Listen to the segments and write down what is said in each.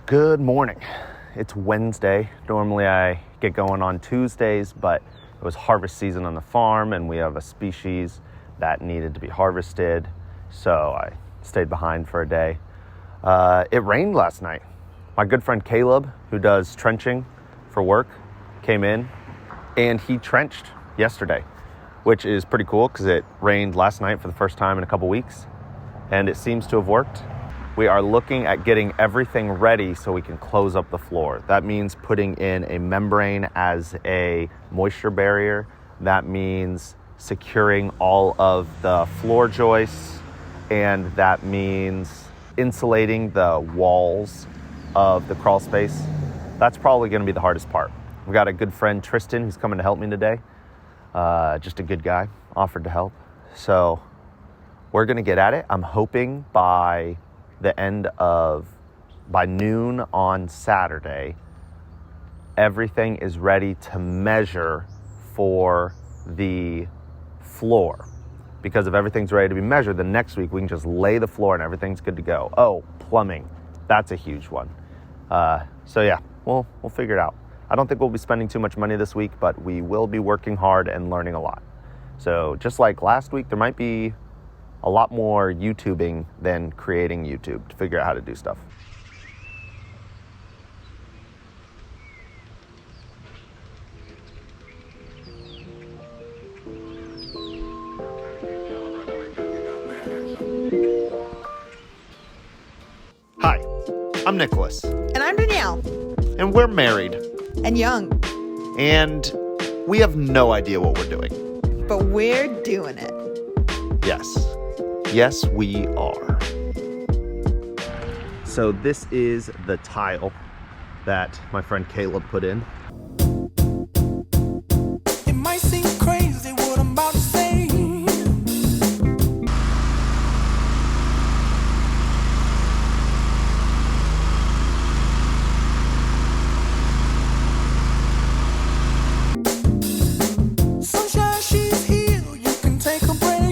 Good morning. It's Wednesday. Normally I get going on Tuesdays, but it was harvest season on the farm and we have a species that needed to be harvested, so I stayed behind for a day. It rained last night. My good friend Caleb, who does trenching for work, came in and he trenched yesterday, which is pretty cool because it rained last night for the first time in a couple weeks and it seems to have worked. We are looking at getting everything ready so we can close up the floor. That means putting in a membrane as a moisture barrier. That means securing all of the floor joists, and that means insulating the walls of the crawl space. That's probably gonna be the hardest part. We've got a good friend, Tristan, who's coming to help me today. Just a good guy, offered to help. So we're gonna get at it. I'm hoping by noon on Saturday, everything is ready to measure for the floor. Because if everything's ready to be measured, then next week we can just lay the floor and everything's good to go. Oh, plumbing. That's a huge one. So yeah, we'll figure it out. I don't think we'll be spending too much money this week, but we will be working hard and learning a lot. So just like last week, there might be a lot more YouTubing than creating YouTube to figure out how to do stuff. Hi, I'm Nicholas. And I'm Danielle. And we're married. And young. And we have no idea what we're doing. But we're doing it. Yes. Yes, we are. So this is the tile that my friend Caleb put in. It might seem crazy what I'm about to say. Sunshine, she's here, you can take a break.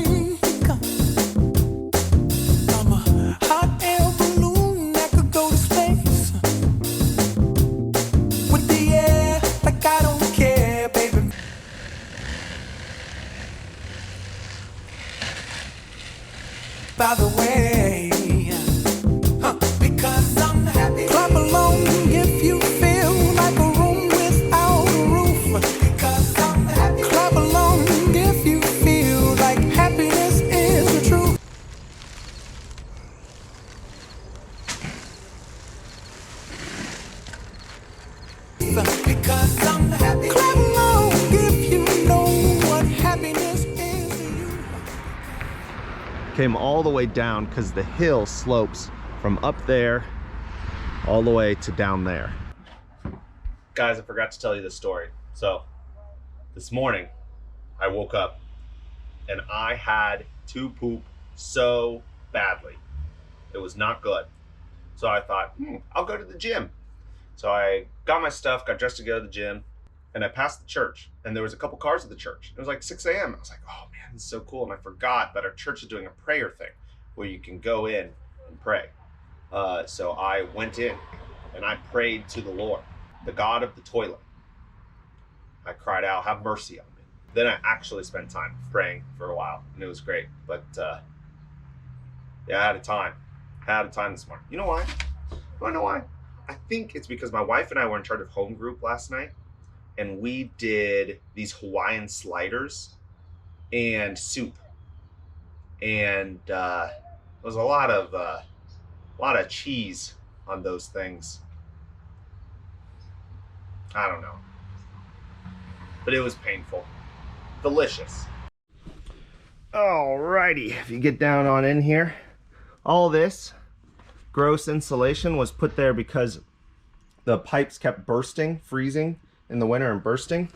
I'm a hot air balloon that could go to space. With the air, like I don't care, baby. By the way, because I'm happy. Clap along if you feel like a room without a roof. Because I'm happy. Clap along if you feel like happiness is the truth. Because I'm happy. Clap along if you know what happiness is to you. Came all the way down because the hill slopes from up there all the way to down there. Guys, I forgot to tell you this story. So this morning I woke up and I had to poop so badly. It was not good. So I thought, I'll go to the gym. So I got my stuff, got dressed to go to the gym, and I passed the church, and there was a couple cars at the church. It was like 6 a.m. I was like, oh man, this is so cool. And I forgot that our church is doing a prayer thing where you can go in and pray. So I went in and I prayed to the Lord, the God of the toilet. I cried out, have mercy on me. Then I actually spent time praying for a while, and it was great. But yeah, I had a time. This morning. You know why? You wanna know why? I think it's because my wife and I were in charge of home group last night, and we did these Hawaiian sliders and soup, and there was a lot of cheese on those things. I don't know, but it was painful. Delicious. Alrighty, if you get down on in here, all this gross insulation was put there because the pipes kept bursting, freezing in the winter and bursting.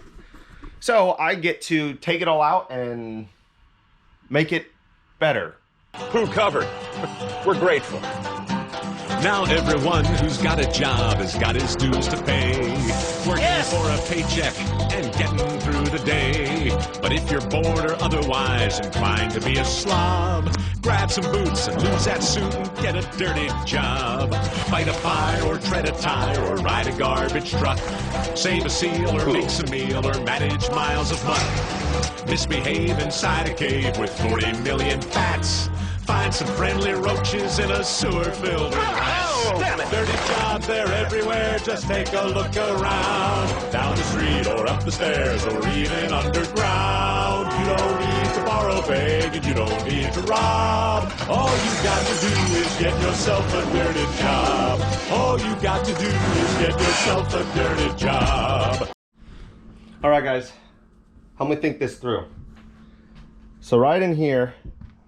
So I get to take it all out and make it better. Poo covered. We're grateful. Now everyone who's got a job has got his dues to pay. Working for a paycheck and getting through the day. But if you're bored or otherwise inclined to be a slob, grab some boots and lose that suit and get a dirty job. Fight a fire or tread a tire or ride a garbage truck. Save a seal or mix a meal or manage miles of muck. Misbehave inside a cave with 40 million bats. Find some friendly roaches in a sewer filled with rats. Dirty jobs, they're everywhere, just take a look around. Down the street or up the stairs or even underground. You don't need to borrow, beg, and you don't need to rob. All you got to do is get yourself a dirty job. All you got to do is get yourself a dirty job. All right, guys, help me think this through. So right in here,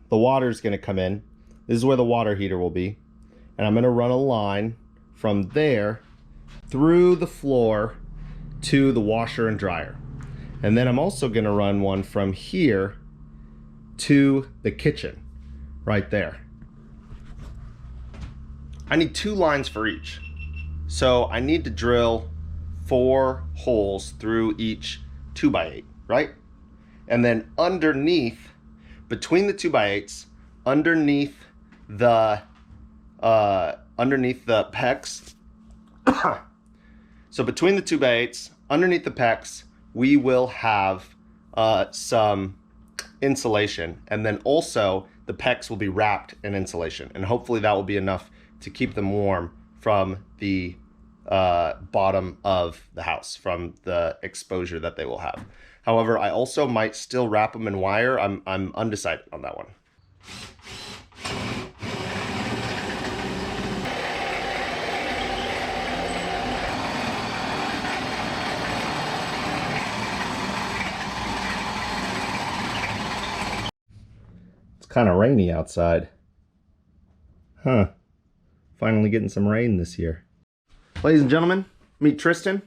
the water's gonna come in. This is where the water heater will be. And I'm gonna run a line from there through the floor to the washer and dryer. And then I'm also gonna run one from here to the kitchen, right there. I need 2 lines for each. So I need to drill 4 holes through each 2x8, right? And then underneath, between the 2x8s, underneath the pecs. So between the 2x8s, underneath the pecs, we will have some insulation, and then also the pecs will be wrapped in insulation, and hopefully that will be enough to keep them warm from the bottom of the house, from the exposure that they will have. However, I also might still wrap them in wire. I'm undecided on that one. It's kind of rainy outside. Huh. Finally getting some rain this year. Ladies and gentlemen, meet Tristan.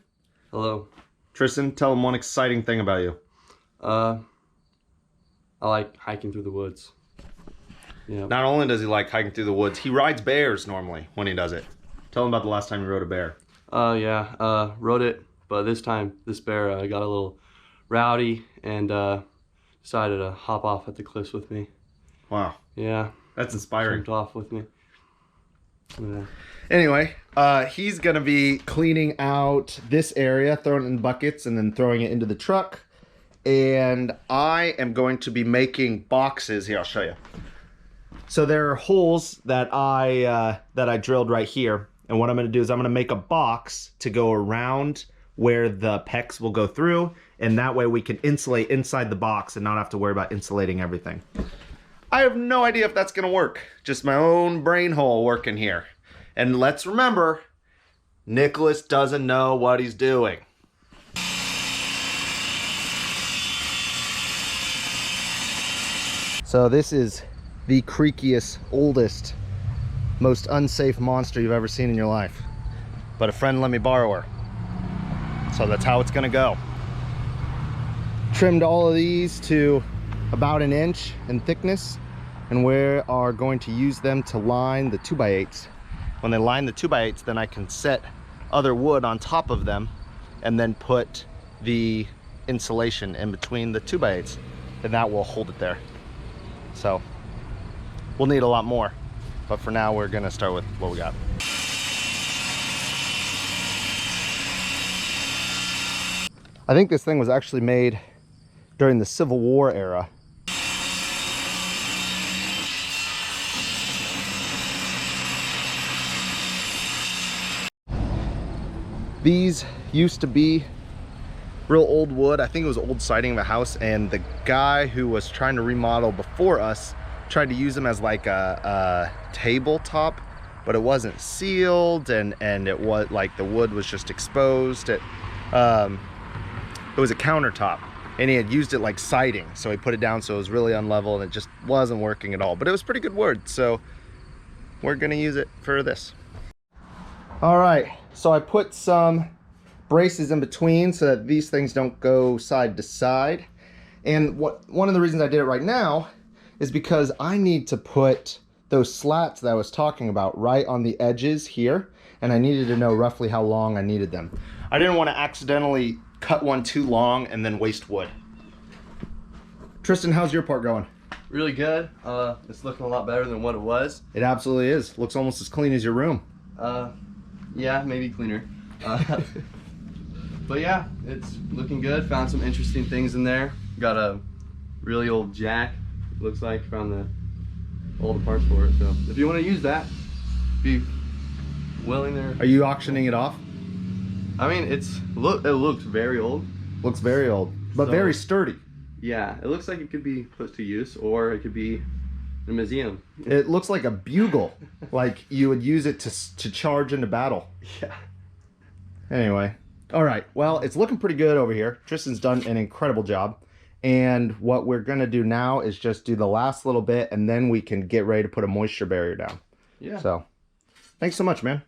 Hello. Tristan, tell him one exciting thing about you. I like hiking through the woods. Yeah. Not only does he like hiking through the woods, he rides bears normally when he does it. Tell him about the last time you rode a bear. Yeah, rode it, but this time this bear got a little rowdy and decided to hop off at the cliffs with me. Wow. Yeah. That's inspiring. Jumped off with me. Yeah. Anyway, he's gonna be cleaning out this area, throwing it in buckets and then throwing it into the truck. And I am going to be making boxes. Here, I'll show you. So there are holes that I drilled right here. And what I'm gonna do is I'm gonna make a box to go around where the pecs will go through. And that way we can insulate inside the box and not have to worry about insulating everything. I have no idea if that's gonna work. Just my own brain hole working here. And let's remember, Nicholas doesn't know what he's doing. So this is the creakiest, oldest, most unsafe monster you've ever seen in your life. But a friend let me borrow her. So that's how it's gonna go. Trimmed all of these to about 1 inch in thickness, and we are going to use them to line the 2x8s. When they line the 2x8s, then I can set other wood on top of them and then put the insulation in between the 2x8s, and that will hold it there. So we'll need a lot more, but for now we're gonna start with what we got. I think this thing was actually made during the Civil War era. These used to be real old wood. I think it was old siding of a house, and the guy who was trying to remodel before us tried to use them as like a tabletop, but it wasn't sealed, and it was like the wood was just exposed. It was a countertop, and he had used it like siding, so he put it down so it was really unlevel, and it just wasn't working at all. But it was pretty good wood, so we're gonna use it for this. All right, so I put some braces in between so that these things don't go side to side. And one of the reasons I did it right now is because I need to put those slats that I was talking about right on the edges here, and I needed to know roughly how long I needed them. I didn't want to accidentally cut one too long and then waste wood. Tristan, how's your part going? Really good. It's looking a lot better than what it was. It absolutely is. Looks almost as clean as your room. Yeah, maybe cleaner. But yeah, it's looking good. Found some interesting things in there. Got a really old jack, looks like, found all the parts for it. So if you want to use that, be willing there. Are you auctioning it off? I mean, it looks very old. Looks very old, but So, very sturdy. Yeah, it looks like it could be put to use, or it could be in a museum. It looks like a bugle, like you would use it to charge into battle. Yeah. Anyway, all right. Well, it's looking pretty good over here. Tristan's done an incredible job. And what we're gonna do now is just do the last little bit, and then we can get ready to put a moisture barrier down. Yeah. So, thanks so much, man.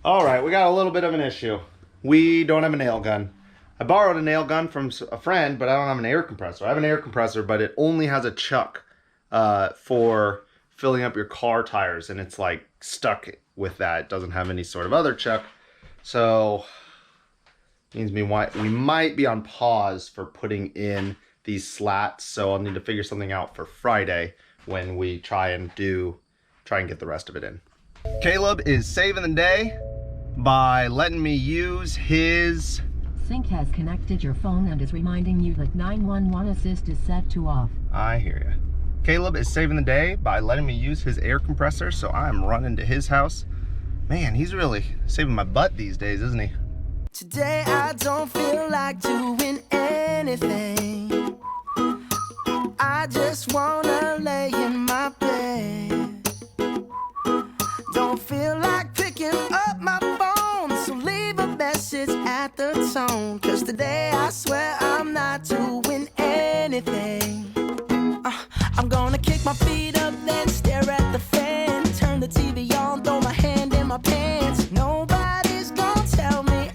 All right, we got a little bit of an issue. We don't have a nail gun. I borrowed a nail gun from a friend, but I don't have an air compressor. I have an air compressor, but it only has a chuck for filling up your car tires, and it's like stuck with that. It doesn't have any sort of other chuck. So, means we might be on pause for putting in these slats. So I'll need to figure something out for Friday when we try and get the rest of it in. Caleb is saving the day by letting me use his... Sync has connected your phone and is reminding you that 911 assist is set to off. I hear ya. Caleb is saving the day by letting me use his air compressor, so I'm running to his house. Man, he's really saving my butt these days, isn't he? Today I don't feel like doing anything. I just wanna lay in my bed. Don't feel like picking up my phone, so leave a message at the tone. Cause today I swear I'm not doing anything. I'm gonna kick my feet up, then stare at the fan. Turn the TV on, throw my hand in my pants. Nobody's gonna tell me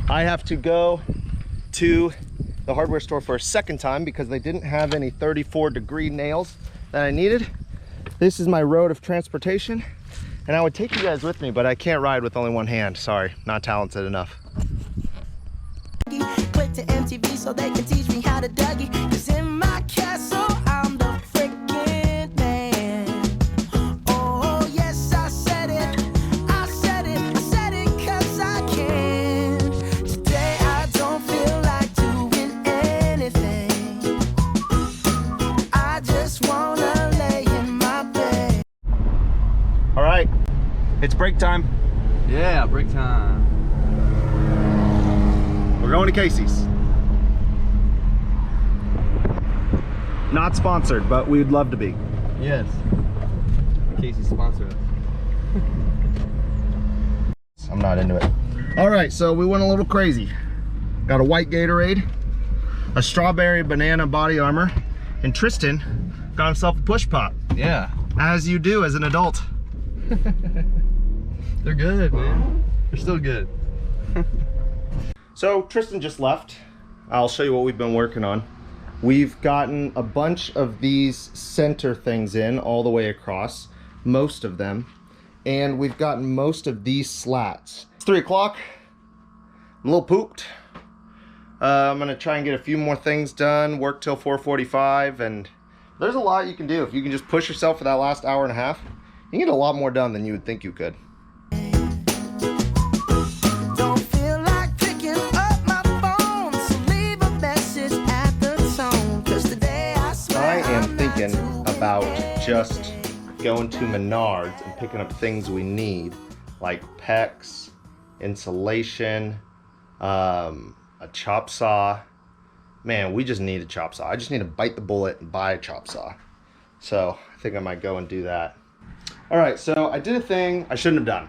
I have to go to the hardware store for a second time because they didn't have any 34-degree nails that I needed. This is my road of transportation, and I would take you guys with me, but I can't ride with only one hand. Sorry, not talented enough. click to MTV so they can teach me how to Dougie. Cause in my castle I'm the freaking man. Oh yes, I said it, I said it, I said it cause I can. Today I don't feel like doing anything. I just wanna lay in my bed. All right, it's break time. Yeah, break time. We're going to Casey's. Not sponsored, but we'd love to be. Yes. Casey sponsor us. I'm not into it. All right, so we went a little crazy. Got a white Gatorade, a strawberry banana body armor, and Tristan got himself a push pop. Yeah. As you do as an adult. They're good, man. They're still good. So Tristan just left. I'll show you what we've been working on. We've gotten a bunch of these center things in all the way across, most of them, and we've gotten most of these slats. It's 3 o'clock. I'm a little pooped. I'm gonna try and get a few more things done, work till 4:45, and there's a lot you can do. If you can just push yourself for that last hour and a half, you can get a lot more done than you would think you could. Don't feel like picking up my phone, so leave a message at the tone. Cause today I swear I am I'm not thinking doing about anything. just going to Menards and picking up things we need, like PEX, insulation, a chop saw. Man, we just need a chop saw. I just need to bite the bullet and buy a chop saw. So I think I might go and do that. All right, so I did a thing I shouldn't have done.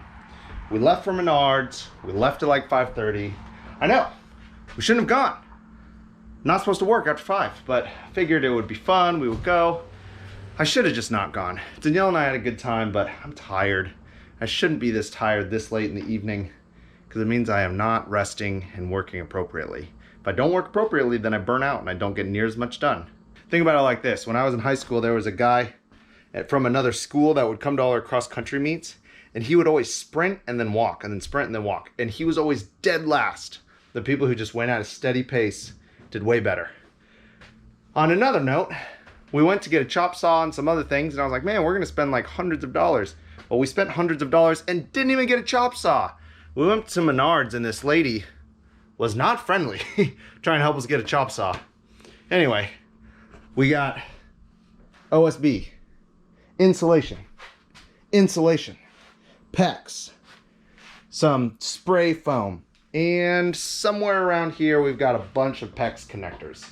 We left for Menards. We left at like 5:30. I know, we shouldn't have gone. Not supposed to work after 5, but I figured it would be fun. We would go. I should have just not gone. Danielle and I had a good time, but I'm tired. I shouldn't be this tired this late in the evening because it means I am not resting and working appropriately. If I don't work appropriately, then I burn out and I don't get near as much done. Think about it like this. When I was in high school, there was a guy from another school that would come to all our cross-country meets, and he would always sprint and then walk, and then sprint and then walk. And he was always dead last. The people who just went at a steady pace did way better. On another note, we went to get a chop saw and some other things, and I was like, man, we're gonna spend like hundreds of dollars. Well, we spent hundreds of dollars and didn't even get a chop saw. We went to Menards and this lady was not friendly trying to help us get a chop saw. Anyway, we got OSB, insulation, PEX, some spray foam, and somewhere around here we've got a bunch of PEX connectors.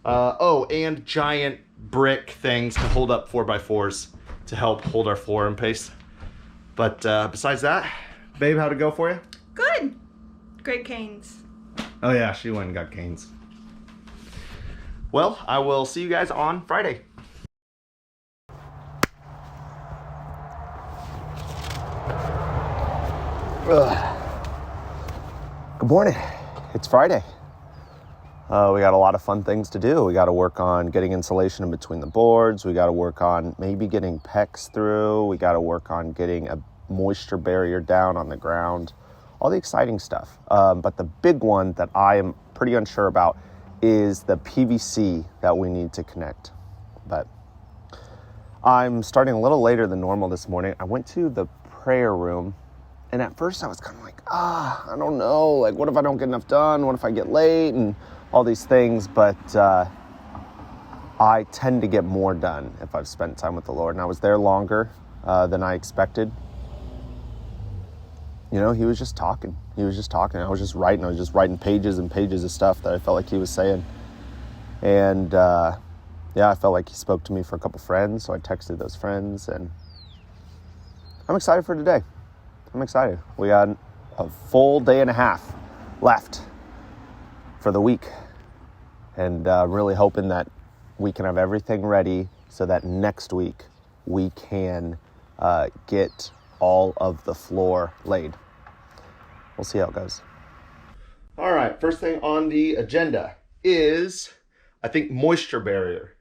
And giant brick things to hold up 4x4s to help hold our floor in place. But besides that, babe, how'd it go for you? Good. Great canes. Oh yeah, she went and got canes. Well, I will see you guys on Friday. Good morning. It's Friday. We got a lot of fun things to do. We got to work on getting insulation in between the boards. We got to work on maybe getting PEX through. We got to work on getting a moisture barrier down on the ground. All the exciting stuff. But the big one that I am pretty unsure about is the PVC that we need to connect. But I'm starting a little later than normal this morning. I went to the prayer room, and at first I was kind of like, I don't know. Like, what if I don't get enough done? What if I get late? And all these things. But I tend to get more done if I've spent time with the Lord. And I was there longer than I expected. You know, he was just talking. I was just writing. I was just writing pages and pages of stuff that I felt like he was saying. And yeah, I felt like he spoke to me for a couple friends. So I texted those friends, and I'm excited for today. I'm excited. We got a full day and a half left for the week. And really hoping that we can have everything ready so that next week we can get all of the floor laid. We'll see how it goes. All right, first thing on the agenda is, I think, moisture barrier.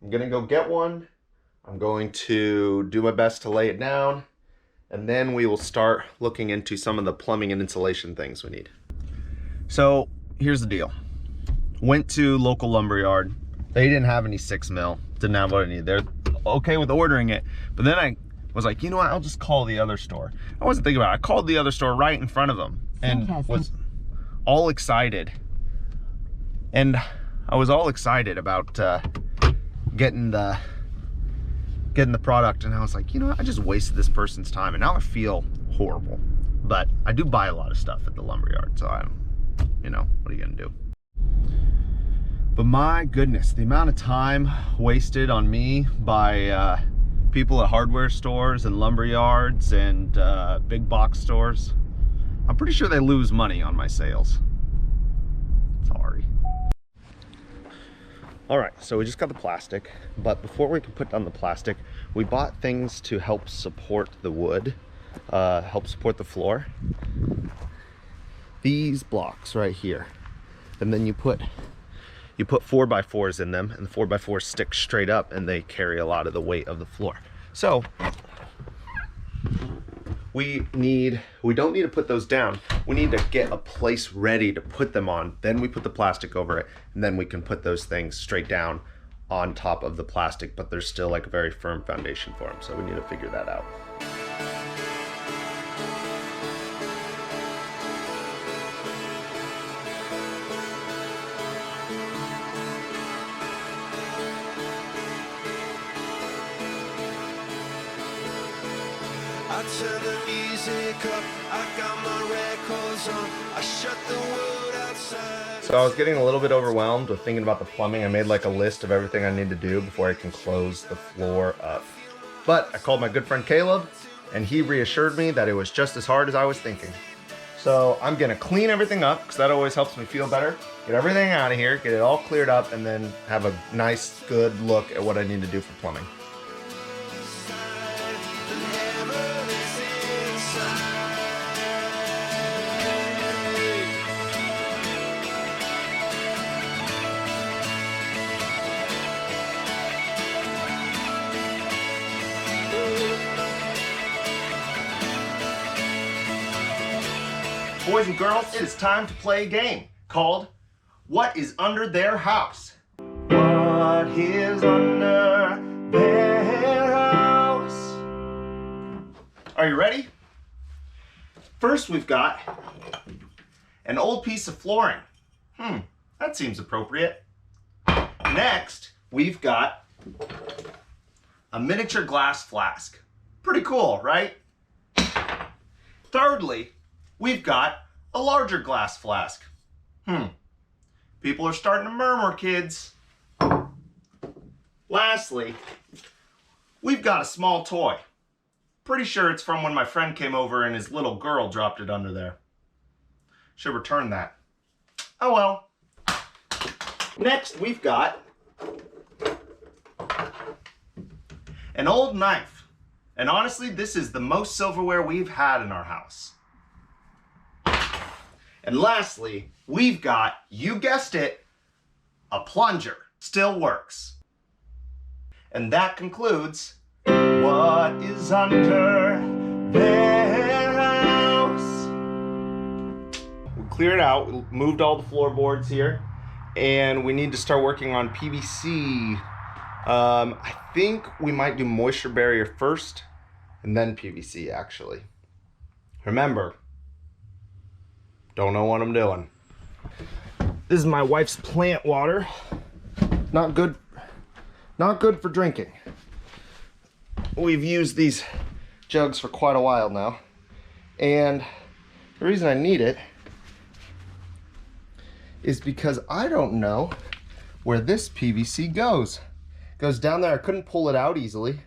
I'm gonna go get one. I'm going to do my best to lay it down, and then we will start looking into some of the plumbing and insulation things we need. So here's the deal. Went to local lumberyard. They didn't have any 6 mil. Didn't have what I needed. They're okay with ordering it, but then I was like, you know what, I'll just call the other store. I wasn't thinking about it. I called the other store right in front of them and was all excited. And I was all excited about getting the product, and I was like, you know what, I just wasted this person's time, and now I feel horrible. But I do buy a lot of stuff at the lumberyard, so I'm, you know, what are you gonna do? But my goodness, the amount of time wasted on me by people at hardware stores and lumber yards and big box stores. I'm pretty sure they lose money on my sales. Sorry. All right, so we just got the plastic, but before we can put down the plastic, we bought things to help support the wood, help support the floor. These blocks right here, and then you put 4x4s in them, and the 4x4s stick straight up, and they carry a lot of the weight of the floor. So we don't need to put those down. We need to get a place ready to put them on. Then we put the plastic over it, and then we can put those things straight down on top of the plastic, but there's still like a very firm foundation for them. So we need to figure that out. I turn the music up, I got my records on, I shut the world outside. So I was getting a little bit overwhelmed with thinking about the plumbing. I made like a list of everything I need to do before I can close the floor up. But I called my good friend Caleb, and he reassured me that it was just as hard as I was thinking. So I'm gonna clean everything up, because that always helps me feel better. Get everything out of here, get it all cleared up, and then have a nice, good look at what I need to do for plumbing. Boys and girls, it is time to play a game called What is Under Their House? What is under their house? Are you ready? First, we've got an old piece of flooring. That seems appropriate. Next, we've got a miniature glass flask. Pretty cool, right? Thirdly, we've got a larger glass flask. People are starting to murmur, kids. Lastly, we've got a small toy. Pretty sure it's from when my friend came over and his little girl dropped it under there. Should return that. Oh well. Next, we've got an old knife. And honestly, this is the most silverware we've had in our house. And lastly, we've got, you guessed it, a plunger. Still works. And that concludes What is Under Their House? We cleared out, we moved all the floorboards here, and we need to start working on PVC. I think we might do moisture barrier first and then PVC actually. Remember, don't know what I'm doing. This is my wife's plant water. Not good for drinking. We've used these jugs for quite a while now. And the reason I need it is because I don't know where this PVC goes. It goes down there. I couldn't pull it out easily,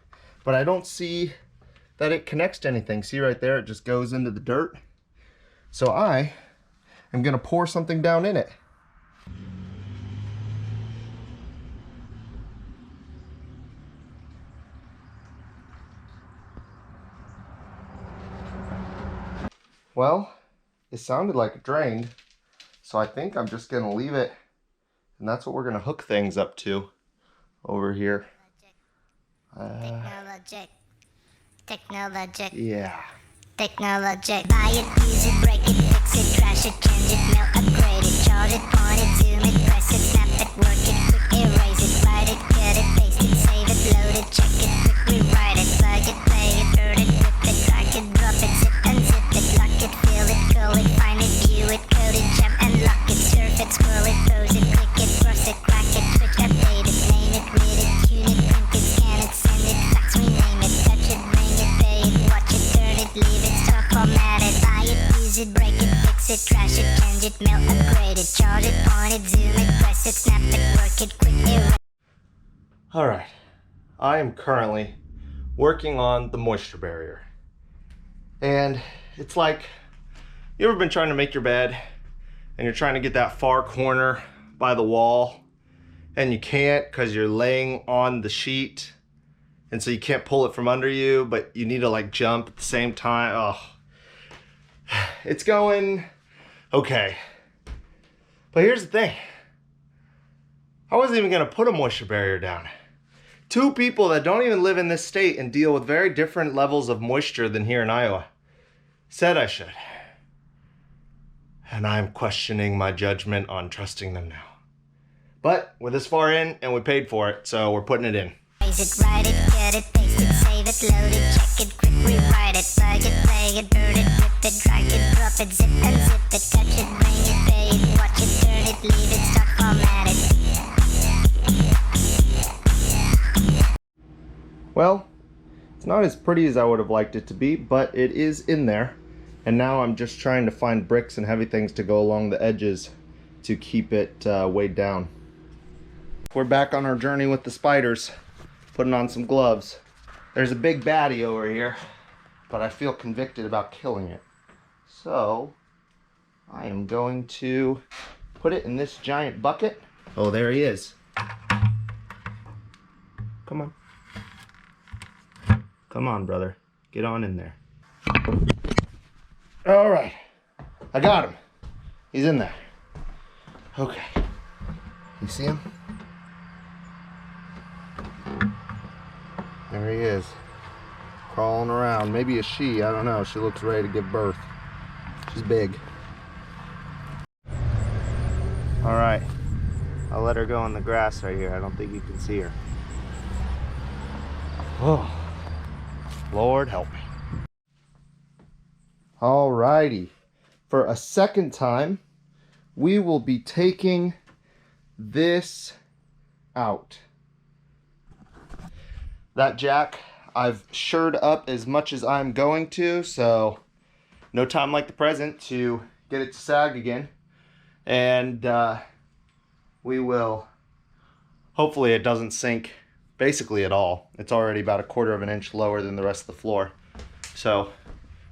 but I don't see that it connects to anything. See right there, it just goes into the dirt. So I am gonna pour something down in it. Well, it sounded like it drained, so I think I'm just gonna leave it, and that's what we're gonna hook things up to over here. Technologic. Yeah. Technologic. Buy it, use it, break it, fix it, trash it, change it, melt, upgrade it, chart it, point it, zoom it, press it, snap it, work it, quick erase it, write it, cut it, paste it, save it, load it, check it, quick rewrite it, plug it, play it, burn it, rip it, drag it, drop it, zip and zip it, lock it, fill it, call it, find it, view it, code it, jump and lock it, surf it, scroll it, pose it, click it, cross it, crack it, switch, update it, name it, read it, tune it, print it, scan it, send it, fax, rename it, touch it, bring it, pay it, watch it, turn it, leave it, stock, format it, buy it, use it, break it, fix it, trash it, change it, melt, upgrade it, chart it, point it, zoom it, press it, snap it, work it, quick erase. Alright, I am currently working on the moisture barrier. And it's like, you ever been trying to make your bed and you're trying to get that far corner by the wall and you can't because you're laying on the sheet and so you can't pull it from under you, but you need to like jump at the same time. Oh, it's going okay. But here's the thing. I wasn't even gonna put a moisture barrier down. Two people that don't even live in this state and deal with very different levels of moisture than here in Iowa said I should. And I'm questioning my judgment on trusting them now. But we're this far in and we paid for it, so we're putting it in. Raise it, write it, cut it, paste it, save it, load it, check it, quick rewrite it, plug it, play it, burn it, rip it, drag it, drop it, zip and zip it, touch it, bring it, pay it, watch it, turn it, leave it, stock, format it. Well, it's not as pretty as I would have liked it to be, but it is in there. And now I'm just trying to find bricks and heavy things to go along the edges to keep it weighed down. We're back on our journey with the spiders, putting on some gloves. There's a big baddie over here, but I feel convicted about killing it. So I am going to put it in this giant bucket. Oh, there he is. Come on. Come on, brother. Get on in there. All right. I got him. He's in there. Okay. You see him? There he is. Crawling around. Maybe a she. I don't know. She looks ready to give birth. She's big. All right, I'll let her go in the grass right here. I don't think you can see her. Oh, Lord help me. All righty, for a second time, we will be taking this out. That jack I've shored up as much as I'm going to, so no time like the present to get it to sag again. And we will, hopefully it doesn't sink basically at all. It's already about 1/4 of an inch lower than the rest of the floor. So,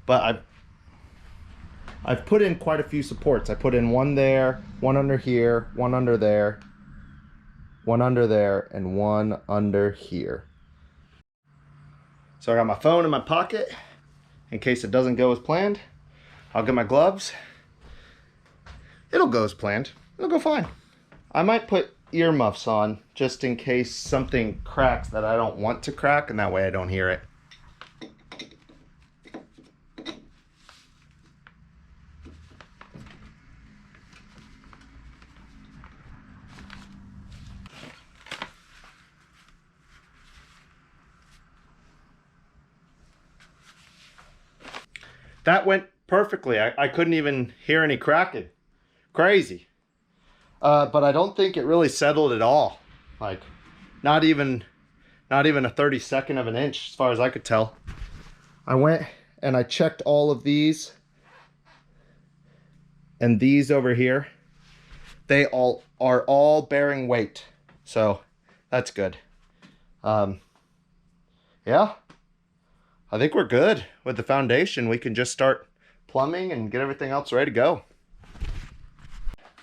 but I've put in quite a few supports. I put in one there, one under here, one under there, one under there, and one under here. So I got my phone in my pocket in case it doesn't go as planned. I'll get my gloves. It'll go as planned. It'll go fine. I might put earmuffs on just in case something cracks that I don't want to crack, and that way I don't hear it. That went perfectly. I couldn't even hear any cracking. Crazy. But I don't think it really settled at all. Like, not even a 32nd of an inch as far as I could tell. I went and I checked all of these. And these over here, they all are all bearing weight. So that's good. Yeah. I think we're good with the foundation. We can just start plumbing and get everything else ready to go.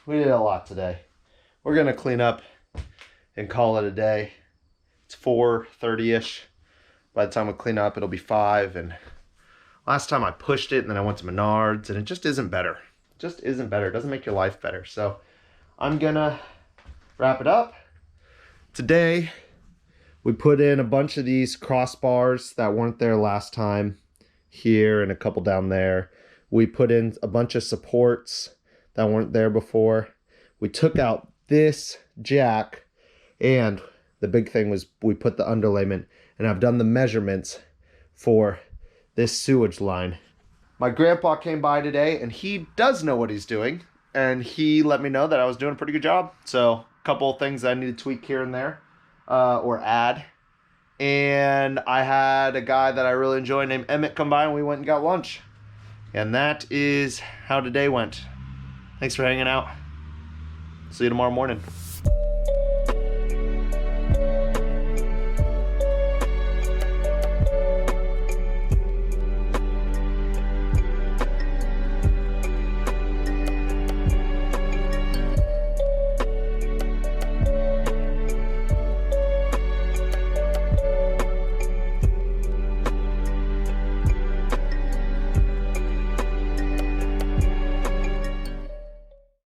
We did a lot today. We're gonna clean up and call it a day. It's 4:30-ish. By the time we clean up, it'll be 5. And last time I pushed it and then I went to Menards and it just isn't better. It just isn't better. It doesn't make your life better. So I'm gonna wrap it up. Today, we put in a bunch of these crossbars that weren't there last time here and a couple down there. We put in a bunch of supports that weren't there before. We took out this jack, and the big thing was we put the underlayment, and I've done the measurements for this sewage line. My grandpa came by today and he does know what he's doing, and he let me know that I was doing a pretty good job. So a couple of things that I need to tweak here and there. Or add. And I had a guy that I really enjoy named Emmett come by and we went and got lunch. And that is how today went. Thanks for hanging out. See you tomorrow morning.